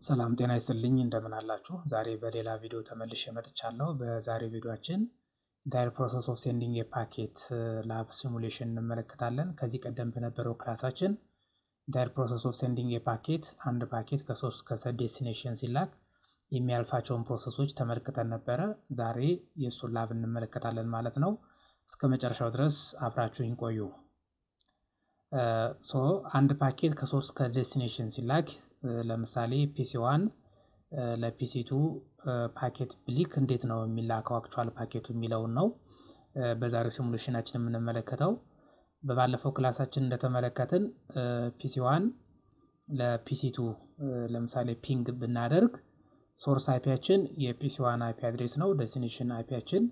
ሰላም ጤና ይስጥልኝ እንደምን አላችሁ? ዛሬ በሌላ ቪዲዮ ተመልሼ መጥቻለሁ። በዛሬው ቪዲዮአችን ኢንታየር ፕሮሰስ ኦፍ ሴንዲንግ የፓኬት ላብ ሲሙሌሽን እንመለከታለን። ከዚህ ቀደም በነበረው ክላሳችን ኢንታየር ፕሮሰስ ኦፍ ሴንዲንግ የፓኬት አንድ ፓኬት ከ3 እስከ ዴስቲኔሽን ሲላክ የሚያልፋቸውን ፕሮሰሶች ተመልክተን ነበረ። ዛሬ የእሱን ላብ እንመለከታለን ማለት ነው። እስከ መጨረሻው ድረስ አብራችሁኝ ቆዩ። አንድ ፓኬት ከ3 እስከ ዴስቲኔሽን ሲላክ ለምሳሌ ፒሲ1 ለፒሲ2 ፓኬት ብሊክ እንዴት ነው የሚላከው አክቹዋል ፓኬቱ የሚለውን ነው በዛሬው ሲሙሌሽናችን የምንመለከተው። በባለፈው ክላሳችን እንደተመለከትን ፒሲ1 ለፒሲ2 ለምሳሌ ፒንግ ብናደርግ ሶርስ አይፒያችን የፒሲ1 አይፒ አድሬስ ነው፣ ዴስቲኔሽን አይፒያችን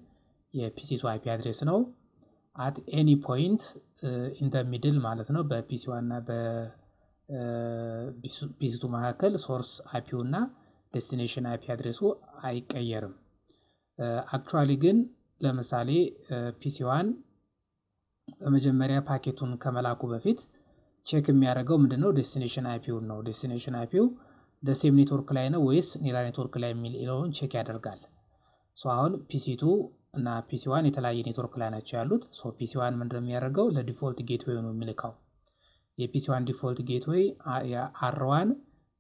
የፒሲ2 አይፒ አድሬስ ነው። አት ኤኒ ፖይንት ኢን ዘ ሚድል ማለት ነው በፒሲ1 እና በፒሲ2 መካከል ሶርስ አይፒው እና ዴስቲኔሽን አይፒ አድሬሱ አይቀየርም። አክቹዋሊ ግን ለምሳሌ ፒሲ1 በመጀመሪያ ፓኬቱን ከመላኩ በፊት ቼክ የሚያደርገው ምንድነው ዴስቲኔሽን አይፒውን ነው። ዴስቲኔሽን አይፒው ደሴም ኔትወርክ ላይ ነው ወይስ ሌላ ኔትወርክ ላይ የሚለውን ቼክ ያደርጋል። አሁን ፒሲ2 እና ፒሲ1 የተለያየ ኔትወርክ ላይ ናቸው ያሉት። ፒሲ1 ምንድነው የሚያደርገው ለዲፎልት ጌትዌይ ነው የሚልካው። የፒሲ1 ዲፎልት ጌትዌይ የአር1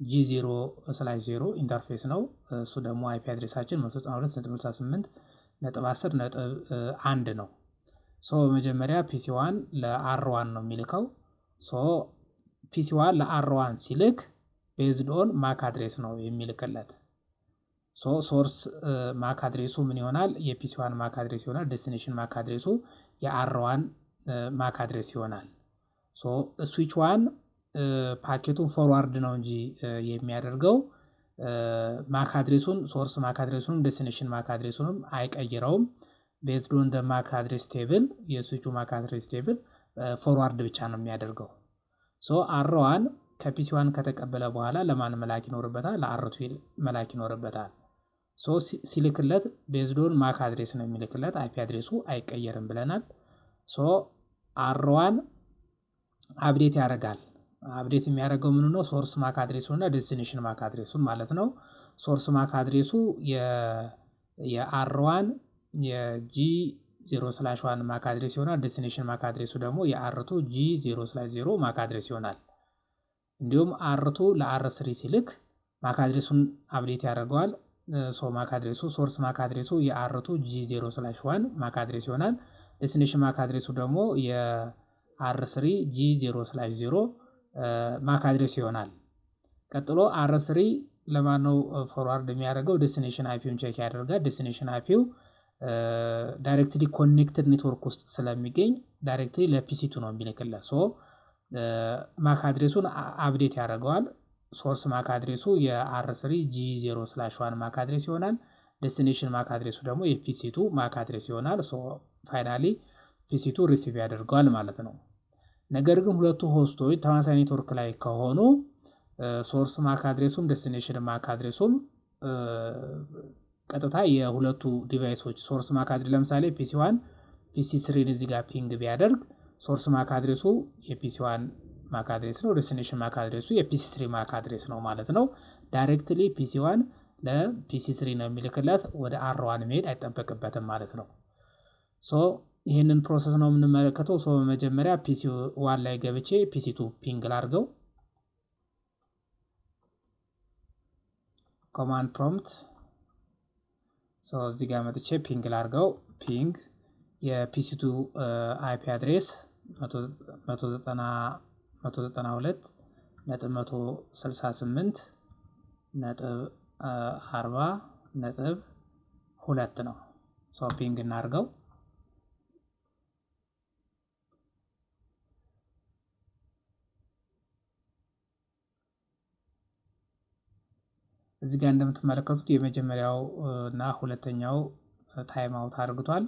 G0/0 ኢንተርፌስ ነው። እሱ ደግሞ አይፒ አድሬሳችን 192.168.10.1 ነው። በመጀመሪያ ፒሲ1 ለአር1 ነው የሚልከው። ፒሲ1 ለአር1 ሲልክ ቤዝድ ኦን ማክ አድሬስ ነው የሚልክለት። ሶርስ ማክ አድሬሱ ምን ይሆናል? የፒሲ1 ማክ አድሬስ ይሆናል። ዴስቲኔሽን ማክ አድሬሱ የአር1 ማክ አድሬስ ይሆናል። ስዊች 1 ፓኬቱን ፎርዋርድ ነው እንጂ የሚያደርገው ማክ አድሬሱን ሶርስ ማክ አድሬሱን ዴስቲኔሽን ማክ አድሬሱንም አይቀይረውም። ቤዝድ ኦን ዘ ማክ አድሬስ ቴብል የስዊቹ ማክ አድሬስ ቴብል ፎርዋርድ ብቻ ነው የሚያደርገው። አር1 ከፒሲ1 ከተቀበለ በኋላ ለማን መላክ ይኖርበታል? ለአር2 መላክ ይኖርበታል። ሲልክለት ቤዝድ ኦን ማክ አድሬስ ነው የሚልክለት፣ አይፒ አድሬሱ አይቀየርም ብለናል። አር1 አፕዴት ያደርጋል። አፕዴት የሚያደርገው ምን ነው? ሶርስ ማክ አድሬሱን እና ዴስቲኔሽን ማክ አድሬሱን ማለት ነው። ሶርስ ማክ አድሬሱ የአር1 የጂ0/1 ማክ አድሬስ ይሆናል። ዴስቲኔሽን ማክ አድሬሱ ደግሞ የአር2 G0/0 ማክ አድሬስ ይሆናል። እንዲሁም አር2 ለአር3 ሲልክ ማክ አድሬሱን አፕዴት ያደርገዋል። ማክ አድሬሱ ሶርስ ማክ አድሬሱ የአር2 G0/1 ማክ አድሬስ ይሆናል። ዴስቲኔሽን ማክ አድሬሱ ደግሞ የአር3 G0/0 ማክ አድሬስ ይሆናል። ቀጥሎ አር3 ለማነው ፎርዋርድ የሚያደርገው? ዴስቲኔሽን አይፒውን ቼክ ያደርጋል። ዴስቲኔሽን አይፒው ዳይሬክትሊ ኮኔክትድ ኔትወርክ ውስጥ ስለሚገኝ ዳይሬክትሊ ለፒሲ2 ነው የሚልክለት። ማክ አድሬሱን አፕዴት ያደርገዋል። ሶርስ ማክ አድሬሱ የአር3 G0/1 ማክ አድሬስ ይሆናል። ዴስቲኔሽን ማክ አድሬሱ ደግሞ የፒሲ2 ማክ አድሬስ ይሆናል። ፋይናሊ ፒሲ2 ሪሲቭ ያደርገዋል ማለት ነው። ነገር ግን ሁለቱ ሆስቶች ተመሳሳይ ኔትወርክ ላይ ከሆኑ ሶርስ ማክ አድሬሱም ዴስቲኔሽን ማክ አድሬሱም ቀጥታ የሁለቱ ዲቫይሶች ሶርስ ማክ አድሬስ ለምሳሌ ፒሲ1 ፒሲ3 እዚህ ጋር ፒንግ ቢያደርግ ሶርስ ማክ አድሬሱ የፒሲ1 ማክ አድሬስ ነው፣ ዴስቲኔሽን ማክ አድሬሱ የፒሲ3 ማክ አድሬስ ነው ማለት ነው። ዳይሬክትሊ ፒሲ1 ለፒሲ3 ነው የሚልክለት፣ ወደ አር1 መሄድ አይጠበቅበትም ማለት ነው። ይህንን ፕሮሰስ ነው የምንመለከተው። በመጀመሪያ ፒሲ1 ላይ ገብቼ ፒሲ2 ፒንግ ላድርገው። ኮማንድ ፕሮምፕት እዚህ ጋር መጥቼ ፒንግ ላድርገው። ፒንግ የፒሲ2 አይፒ አድሬስ 192.168.40.2 ነው። ፒንግ እናድርገው። እዚህ ጋር እንደምትመለከቱት የመጀመሪያው እና ሁለተኛው ታይም አውት አድርግቷል።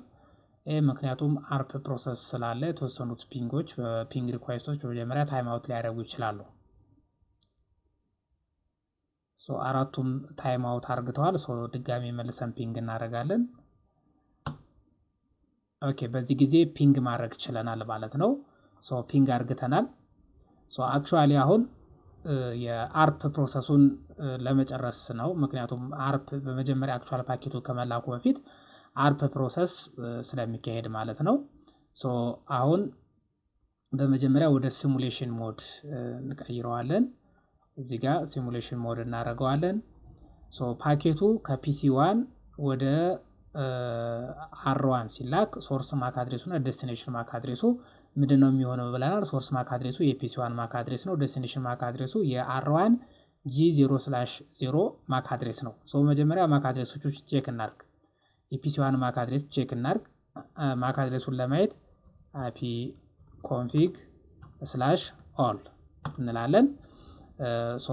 ምክንያቱም አርፕ ፕሮሰስ ስላለ የተወሰኑት ፒንጎች ፒንግ ሪኳይስቶች በመጀመሪያ ታይም አውት ሊያደርጉ ይችላሉ። አራቱም ታይም አውት አድርግተዋል። ድጋሚ መልሰን ፒንግ እናደርጋለን። በዚህ ጊዜ ፒንግ ማድረግ ችለናል ማለት ነው። ፒንግ አድርግተናል። አክቹዋሊ አሁን የአርፕ ፕሮሰሱን ለመጨረስ ነው። ምክንያቱም አርፕ በመጀመሪያ አክቹዋል ፓኬቱ ከመላኩ በፊት አርፕ ፕሮሰስ ስለሚካሄድ ማለት ነው። ሶ አሁን በመጀመሪያ ወደ ሲሙሌሽን ሞድ እንቀይረዋለን። እዚህ ጋር ሲሙሌሽን ሞድ እናደርገዋለን። ሶ ፓኬቱ ከፒሲ ዋን ወደ አር1 ሲላክ ሶርስ ማክ አድሬሱ እና ዴስቲኔሽን ማክ አድሬሱ ምንድነው የሚሆነው ብለናል። ሶርስ ማክ አድሬሱ የፒሲ ዋን ማክ አድሬስ ነው። ዴስቲኔሽን ማክ አድሬሱ የአር1 G0/0 ማክ አድሬስ ነው። ሶ መጀመሪያ ማክ አድሬሶቹ ቼክ እናርግ። የፒሲ ዋን ማክ አድሬስ ቼክ እናርግ። ማክ አድሬሱን ለማየት አፒ ኮንፊግ /all እንላለን። ሶ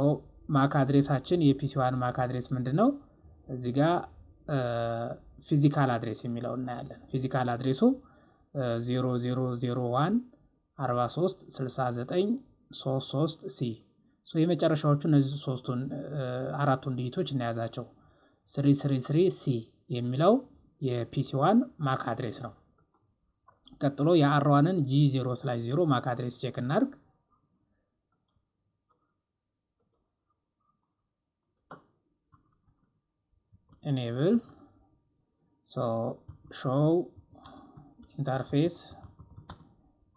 ማክ አድሬሳችን የፒሲ ዋን ማክ አድሬስ ምንድነው? እዚህ ጋር ፊዚካል አድሬስ የሚለው እናያለን። ፊዚካል አድሬሱ 0001 43 69 33 ሲ። ሶ የመጨረሻዎቹ እነዚህ አራቱን ዲጂቶች እናያዛቸው። 333 ሲ የሚለው የፒሲ ዋን ማክ አድሬስ ነው። ቀጥሎ የአር1ን G0/0 ማክ አድሬስ ቼክ እናርግ። enable so show interface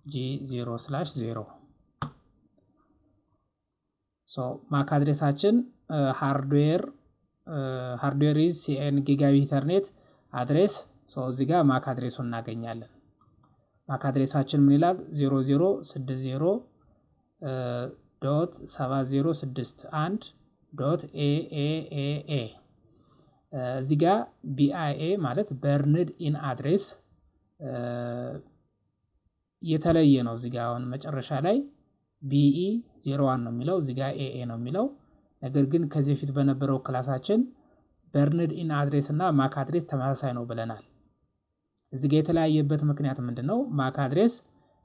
G0/0 so ማክ አድሬሳችን ሃርድዌር ኢዝ ሲኤን ጊጋቢት ኢተርኔት አድሬስ። ሶ እዚህ ጋር ማክ አድሬሱን እናገኛለን። ማክ አድሬሳችን ምን ይላል? 0060.7061.aaa እዚህ ጋር ቢአይኤ ማለት በርንድ ኢን አድሬስ የተለየ ነው። እዚህ ጋር አሁን መጨረሻ ላይ ቢኢ 01 ነው የሚለው፣ እዚህ ጋር ኤኤ ነው የሚለው። ነገር ግን ከዚህ በፊት በነበረው ክላሳችን በርንድ ኢን አድሬስ እና ማክ አድሬስ ተመሳሳይ ነው ብለናል። እዚህ ጋር የተለያየበት ምክንያት ምንድነው? ማክ አድሬስ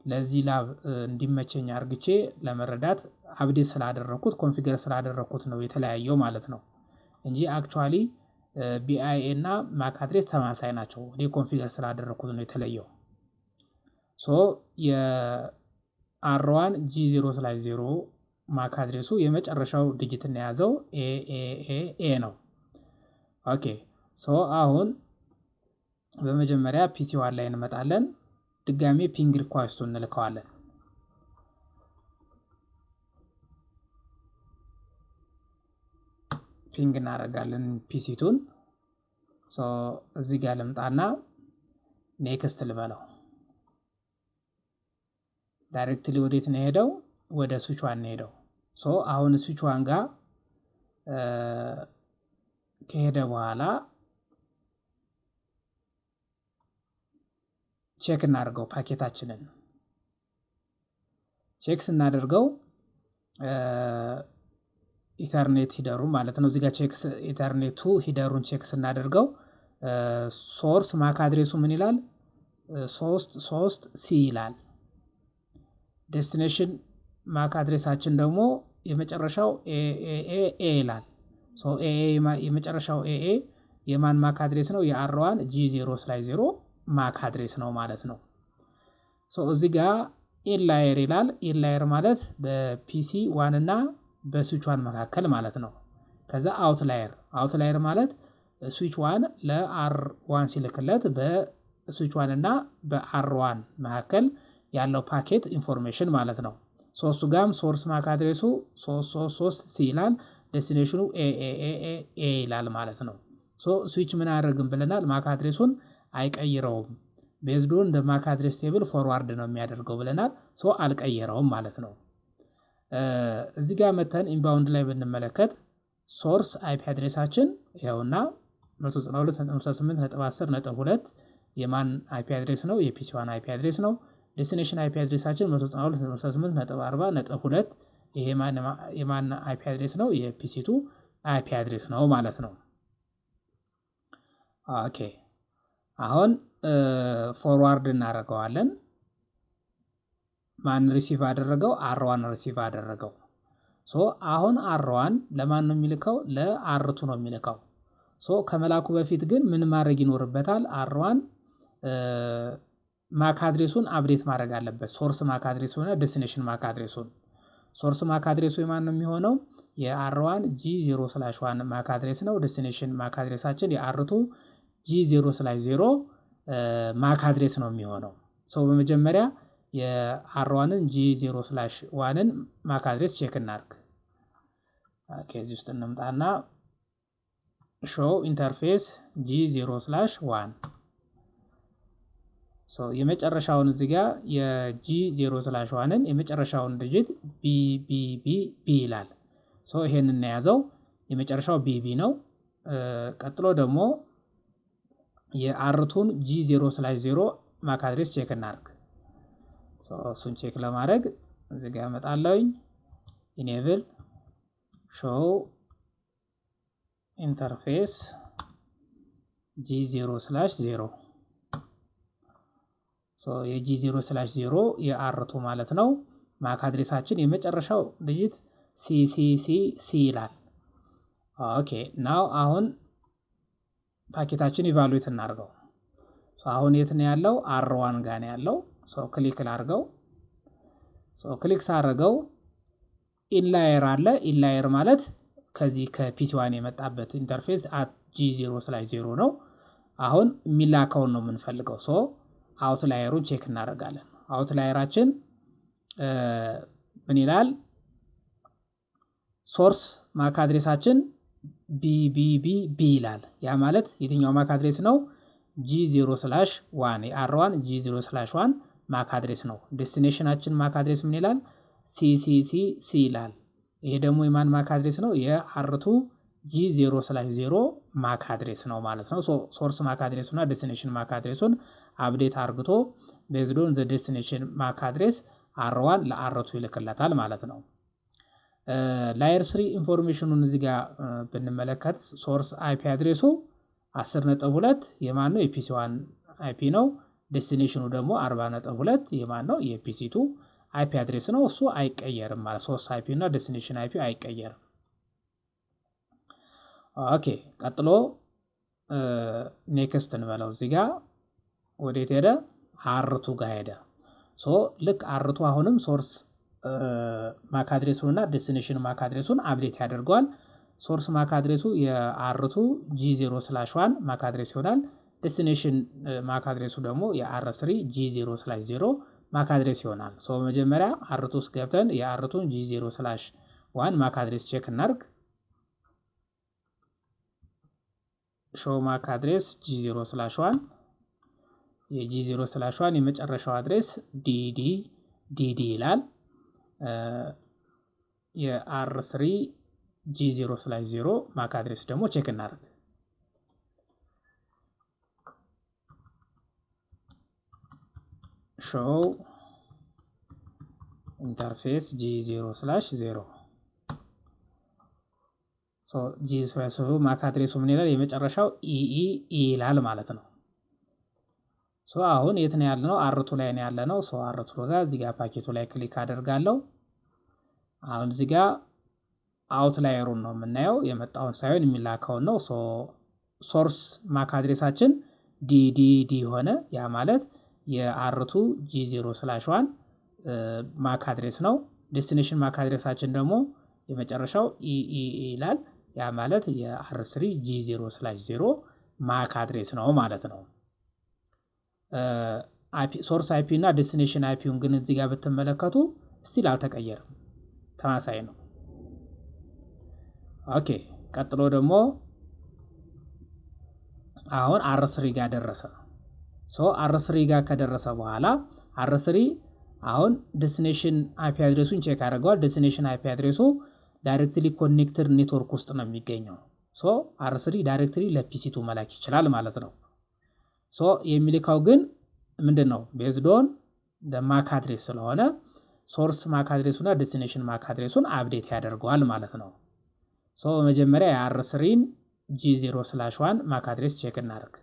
ለዚህ ላብ እንዲመቸኝ አርግቼ ለመረዳት አፕዴት ስላደረኩት ኮንፊገር ስላደረኩት ነው የተለያየው ማለት ነው እንጂ አክቹአሊ ቢአይኤ እና ማክ አድሬስ ተመሳሳይ ናቸው። እኔ ኮንፊገር ስላደረኩት ነው የተለየው። ሶ የአር1 G0/0 ማክ አድሬሱ የመጨረሻው ዲጂት የያዘው ኤኤኤ ነው። ኦኬ ሶ አሁን በመጀመሪያ ፒሲ ዋን ላይ እንመጣለን። ድጋሜ ፒንግ ሪኳስቱን እንልከዋለን። ፒንግ እናደርጋለን ፒሲቱን። ሶ እዚህ ጋር ልምጣና ኔክስት ልበለው። ዳይሬክትሊ ወዴት ነው ሄደው? ወደ ስዊች ዋን ነው ሄደው። ሶ አሁን ስዊች ዋን ጋር ከሄደ በኋላ ቼክ እናደርገው ፓኬታችንን። ቼክ ስናደርገው ኢተርኔት ሂደሩ ማለት ነው። እዚህ ጋር ቼክ ኢተርኔቱ ሂደሩን ቼክ ስናደርገው ሶርስ ማክ አድሬሱ ምን ይላል? 33 ሲ ይላል። ዴስቲኔሽን ማክ አድሬሳችን ደግሞ የመጨረሻው ኤኤኤ ይላል። ሶ ኤኤ የመጨረሻው ኤኤ የማን ማክ አድሬስ ነው? የአር1 G0/0 ማክ አድሬስ ነው ማለት ነው። ሶ እዚህ ጋር ኢንላየር ይላል። ኢንላየር ማለት በፒሲ ዋን እና በስዊች ዋን መካከል ማለት ነው። ከዛ አውትላየር ማለት ስዊች ዋን ለአር1 ሲልክለት በስዊች ዋን እና በአር1 መካከል ያለው ፓኬት ኢንፎርሜሽን ማለት ነው። ሶ እሱ ጋም ሶርስ ማክ አድሬሱ 333 ሲ ይላል። ዴስቲኔሽኑ ኤኤኤኤ ይላል ማለት ነው። ሶ ስዊች ምን አያደርግም ብለናል? ማክ አድሬሱን አይቀይረውም። ቤዝድ ኦን ማክ አድሬስ ቴብል ፎርዋርድ ነው የሚያደርገው ብለናል። ሶ አልቀየረውም ማለት ነው። እዚህ ጋር መተን ኢንባውንድ ላይ ብንመለከት ሶርስ አይፒ አድሬሳችን ይኸውና 192.168.10.2 የማን አይፒ አድሬስ ነው? የፒሲ ዋን አይፒ አድሬስ ነው። ዴስቲኔሽን አይፒ አድሬሳችን 192.168.2 ይሄ የማን አይፒ አድሬስ ነው? የፒሲ2 አይፒ አድሬስ ነው ማለት ነው። ኦኬ አሁን ፎርዋርድ እናደርገዋለን። ማን ሪሲቭ አደረገው? አር1 ሪሲቭ አደረገው። ሶ አሁን አር1 ለማን ነው የሚልከው? ለአር2 ነው የሚልከው። ሶ ከመላኩ በፊት ግን ምን ማድረግ ይኖርበታል? አር1 ማክ አድሬሱን አፕዴት ማድረግ አለበት። ሶርስ ማክ አድሬሱን እና ዴስቲኔሽን ማክ አድሬሱን። ሶርስ ማክ አድሬሱ የማን ነው የሚሆነው? የአር1 G0/1 ማክ አድሬስ ነው። ዴስቲኔሽን ማክ አድሬሳችን የአር2 G0/0 ማክ አድሬስ ነው የሚሆነው። በመጀመሪያ የአር1ን G0/1ን ማክ አድሬስ ቼክ እናድርግ። ከዚህ ውስጥ እንምጣና show ኢንተርፌስ G0/1 የመጨረሻውን እዚህ ጋር የG0/1ን የመጨረሻውን ዲጂት ቢ ይላል። ይሄንን እናያዘው። የመጨረሻው ቢቢ ነው። ቀጥሎ ደግሞ የአር2ን G0/0 ማክ አድሬስ ቼክ እናድርግ። እሱን ቼክ ለማድረግ እዚህ ጋር እመጣለሁኝ። ኢኔብል show ኢንተርፌስ G0/0 የG0/0 የአር2 ማለት ነው። ማክ አድሬሳችን የመጨረሻው ዲጂት ሲ ይላል። ኦኬ ናው አሁን ፓኬታችን ኢቫሉዌት እናድርገው። አሁን የት ነው ያለው? አር1 ጋር ነው ያለው። ክሊክ ላድርገው። ክሊክ ሳደርገው ኢንላየር አለ። ኢንላየር ማለት ከዚህ ከፒሲ1 የመጣበት ኢንተርፌስ G0/0 ነው። አሁን የሚላከውን ነው የምንፈልገው። አውትላየሩን ቼክ እናደርጋለን። አውትላየራችን ምን ይላል? ሶርስ ማክ አድሬሳችን ቢ ይላል። ያ ማለት የትኛው ማክ አድሬስ ነው? G0/1 የአር1 G0/1 ማክ አድሬስ ነው። ዴስቲኔሽናችን ማክ አድሬስ ምን ይላል? ሲ ይላል። ይሄ ደግሞ የማን ማክ አድሬስ ነው? የአር2 G0/0 ማክ አድሬስ ነው ማለት ነው። ሶርስ ማክ አድሬሱና ዴስቲኔሽን ማክ አድሬሱን አፕዴት አርግቶ ቤዝድ ኦን ዘ ዴስቲኔሽን ማክ አድሬስ አር1 ለአር2 ይልክለታል ማለት ነው። ላየር 3 ኢንፎርሜሽኑን እዚህ ጋር ብንመለከት ሶርስ አይፒ አድሬሱ 10.2 የማን ነው? የፒሲ1 አይፒ ነው። ዴስቲኔሽኑ ደግሞ 40.2 የማን ነው? የፒሲ2 አይፒ አድሬስ ነው። እሱ አይቀየርም ማለት ሶርስ አይፒ እና ዴስቲኔሽን አይፒ አይቀየርም። ኦኬ ቀጥሎ ኔክስት እንበለው። እዚህ ጋር ወዴት ሄደ? አር2 ጋር ሄደ። ልክ አር2 አሁንም ሶርስ ማክ አድሬሱን እና ዴስቲኔሽን ማክ አድሬሱን አፕዴት ያደርገዋል። ሶርስ ማክ አድሬሱ የአር2 G0/1 ማክ አድሬስ ይሆናል። ዴስቲኔሽን ማክ አድሬሱ ደግሞ የአር3 G0/0 ማክ አድሬስ ይሆናል። መጀመሪያ አር2 ውስጥ ገብተን የአር2ን G0/1 ማክ አድሬስ ቼክ እናድርግ። show ማክ አድሬስ G0/1 የG0/1 የመጨረሻው አድሬስ ዲዲ ይላል። የአር3 G0/0 ማክ አድሬስ ደግሞ ቼክ እናድርግ። show ኢንተርፌስ G0/0 G0/0 ማክ አድሬሱ ምን ይላል? የመጨረሻው ይላል ማለት ነው። አሁን የት ነው ያለነው? አር2 ላይ ነው ያለነው። አር2 ጋር እዚህ ጋር ፓኬቱ ላይ ክሊክ አደርጋለሁ። አሁን እዚህ ጋር አውትላየሩን ነው የምናየው፣ የመጣውን ሳይሆን የሚላከውን ነው። ሶርስ ማክ አድሬሳችን ዲዲ ሆነ። ያ ማለት የአር2 G0/1 ማክ አድሬስ ነው። ዴስቲኔሽን ማክ አድሬሳችን ደግሞ የመጨረሻው ይላል። ያ ማለት የአር3 G0/0 ማክ አድሬስ ነው ማለት ነው። ሶርስ አይፒ እና ዴስቲኔሽን አይፒውን ግን እዚህ ጋር ብትመለከቱ ስቲል አልተቀየረም፣ ተመሳሳይ ነው። ኦኬ ቀጥሎ ደግሞ አሁን አር3 ጋር ደረሰ። አር3 ጋር ከደረሰ በኋላ አር3 አሁን ዴስቲኔሽን አይፒ አድሬሱን ቼክ ያደርገዋል። ዴስቲኔሽን አይፒ አድሬሱ ዳይሬክትሊ ኮኔክትድ ኔትወርክ ውስጥ ነው የሚገኘው። አር3 ዳይሬክትሊ ለፒሲ2 መላክ ይችላል ማለት ነው። የሚልካው ግን ምንድነው? ቤዝድ ኦን ማክ አድሬስ ስለሆነ ሶርስ ማክ አድሬሱና ዴስቲኔሽን ማክ አድሬሱን አፕዴት ያደርገዋል ማለት ነው። በመጀመሪያ የአር3ን G0/1 ማክ አድሬስ ቼክ እናድርግ።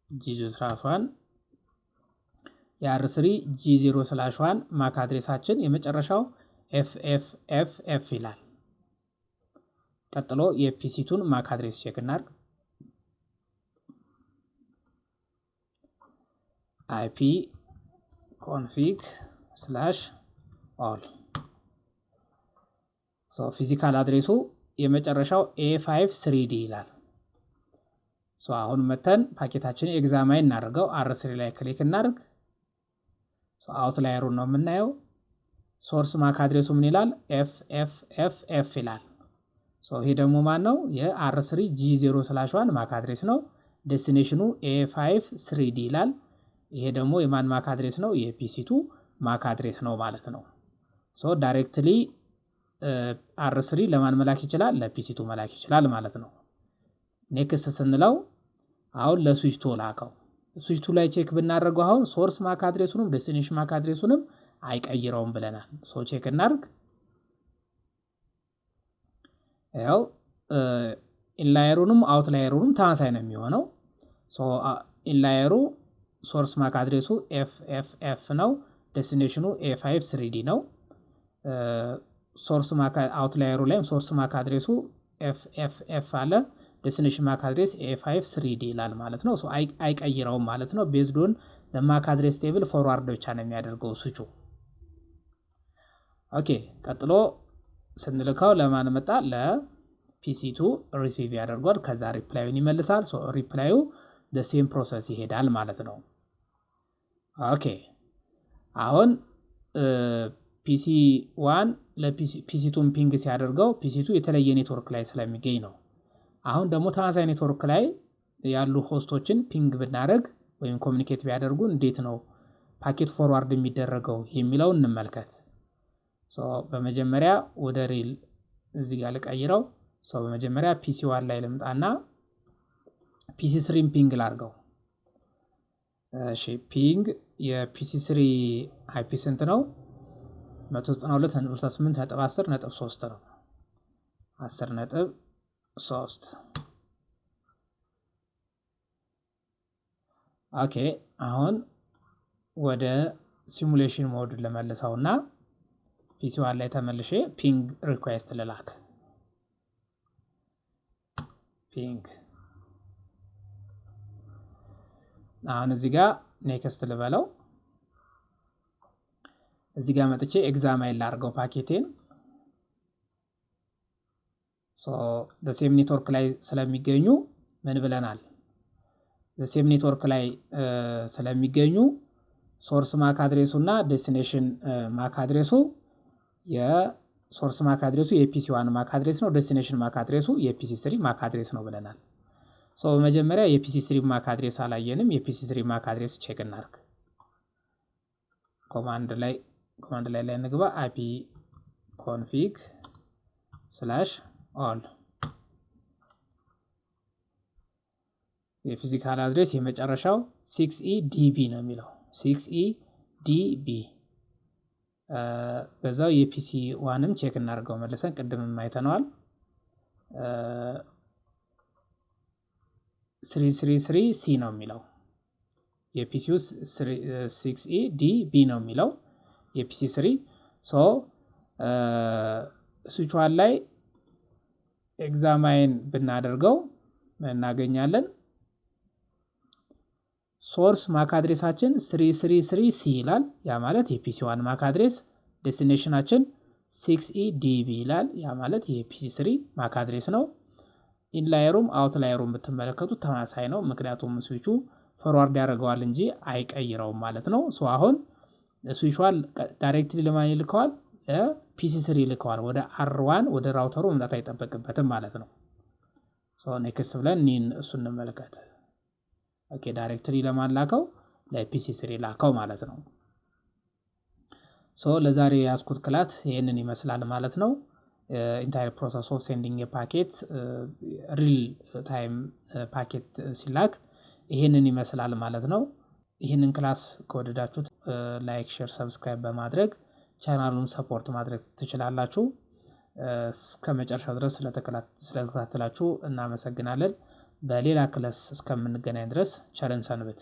G0/1 የአር3 G0/1 ማክ አድሬሳችን የመጨረሻው FFFF ይላል። ቀጥሎ የፒሲ2ን ማክ አድሬስ ቼክ እናድርግ። IP config/all ፊዚካል አድሬሱ የመጨረሻው A53D ይላል። አሁን መተን ፓኬታችንን ኤግዛማይን እናደርገው። R3 ላይ ክሊክ እናድርግ። አውትላየሩን ነው የምናየው። ሶርስ ማክ አድሬሱ ምን ይላል? FFFF ይላል። ይሄ ደግሞ ማን ነው? የR3 G0/1 ማክ አድሬስ ነው። ዴስቲኔሽኑ A53D ይላል። ይሄ ደግሞ የማን ማክ አድሬስ ነው? የPC2 ማክ አድሬስ ነው ማለት ነው። ዳይሬክትሊ R3 ለማን መላክ ይችላል? ለPC2 መላክ ይችላል ማለት ነው። ኔክስት ስንለው አሁን ለስዊች2 ላከው። ስዊች2 ላይ ቼክ ብናደርገው አሁን ሶርስ ማክ አድሬሱንም ዴስቲኔሽን ማክ አድሬሱንም አይቀይረውም ብለናል። ቼክ እናድርግ። ያው ኢንላየሩንም አውትላየሩንም ተመሳሳይ ነው የሚሆነው። ኢንላየሩ ሶርስ ማክ አድሬሱ FFF ነው። ዴስቲኔሽኑ A53D ነው። ሶርስ ማክ አውትላየሩ ላይም ሶርስ ማክ አድሬሱ FFF አለ። ዴስቲኔሽን ማክ አድሬስ A53D ይላል ማለት ነው። አይቀይረውም ማለት ነው። ቤዝድ ኦን ለማክ አድሬስ ቴብል ፎርዋርድ ብቻ ነው የሚያደርገው ስዊቹ። ኦኬ ቀጥሎ ስንልከው ለማን መጣ? ለPC2 ሪሲቭ ያደርጓል። ከዛ ሪፕላዩን ይመልሳል። ሪፕላዩ ሴም ፕሮሰስ ይሄዳል ማለት ነው። ኦኬ አሁን PC1 ለPC2 ፒንግ ሲያደርገው PC2 የተለየ ኔትወርክ ላይ ስለሚገኝ ነው። አሁን ደግሞ ተመሳሳይ ኔትወርክ ላይ ያሉ ሆስቶችን ፒንግ ብናደርግ ወይም ኮሚኒኬት ቢያደርጉ እንዴት ነው ፓኬት ፎርዋርድ የሚደረገው የሚለውን እንመልከት። በመጀመሪያ ወደ ሪል እዚህ ጋር ልቀይረው። በመጀመሪያ PC1 ላይ ልምጣና PC3 ፒንግ ላድርገው። እሺ ፒንግ የPC3 IP ስንት ነው? 192.168.10.3 ነው። 10.3 ኦኬ አሁን ወደ ሲሙሌሽን ሞድ ለመልሰውና PC1 ላይ ተመልሼ ፒንግ ሪኩዌስት ልላክ። ፒንግ አሁን እዚህ ጋር ኔክስት ልበለው። እዚህ ጋር መጥቼ ኤግዛማይን ላድርገው ፓኬቴን። በሴም ኔትወርክ ላይ ስለሚገኙ ምን ብለናል? በሴም ኔትወርክ ላይ ስለሚገኙ ሶርስ ማክ አድሬሱ እና ዴስቲኔሽን ማክ አድሬሱ የሶርስ ማክ አድሬሱ የPC1 ማክ አድሬስ ነው። ዴስቲኔሽን ማክ አድሬሱ የPC3 ማክ አድሬስ ነው ብለናል። በመጀመሪያ የPC3 ማክ አድሬስ አላየንም። የPC3 ማክ አድሬስ ቼክ እናድርግ። ኮማንድ ላይ እንግባ። ipconfig/all የፊዚካል አድሬስ የመጨረሻው 6EDB ነው የሚለው 6EDB። በዛው የPC1ም ቼክ እናድርገው መልሰን ቅድምም አይተነዋል። 333C ነው የሚለው የPC2 6EDB ነው የሚለው የPC3 ስዊች1 ላይ ኤግዛማይን ብናደርገው እናገኛለን። ሶርስ ማክ አድሬሳችን 333C ይላል። ያ ማለት የPC1 ማክ አድሬስ፣ ዴስቲኔሽናችን 6EDB ይላል። ያ ማለት የPC3 ማክ አድሬስ ነው። ኢንላየሩም አውትላየሩም ብትመለከቱት ተመሳሳይ ነው። ምክንያቱም ስዊቹ ፎርዋርድ ያደርገዋል እንጂ አይቀይረውም ማለት ነው። አሁን ስዊቹን ዳይሬክትሊ ለማን ይልከዋል? ለPC3 ይልከዋል። ወደ R1 ወደ ራውተሩ መምጣት አይጠበቅበትም ማለት ነው። ኔክስት ብለን እሱን እንመልከት። ኦኬ ዳይሬክትሊ ለማን ላከው? ለPC3 ላከው ማለት ነው። ለዛሬ ያስኩት ክላስ ይሄንን ይመስላል ማለት ነው። ኢንታየር ፕሮሰስ ኦፍ ሴንዲንግ የፓኬት ሪል ታይም ፓኬት ሲላክ ይሄንን ይመስላል ማለት ነው። ይሄንን ክላስ ከወደዳችሁት ላይክ፣ ሼር፣ ሰብስክራይብ በማድረግ ቻናሉን ሰፖርት ማድረግ ትችላላችሁ። እስከ መጨረሻው ድረስ ስለተከታተላችሁ እናመሰግናለን። በሌላ ክላስ እስከምንገናኝ ድረስ ቸርን ሰንብት።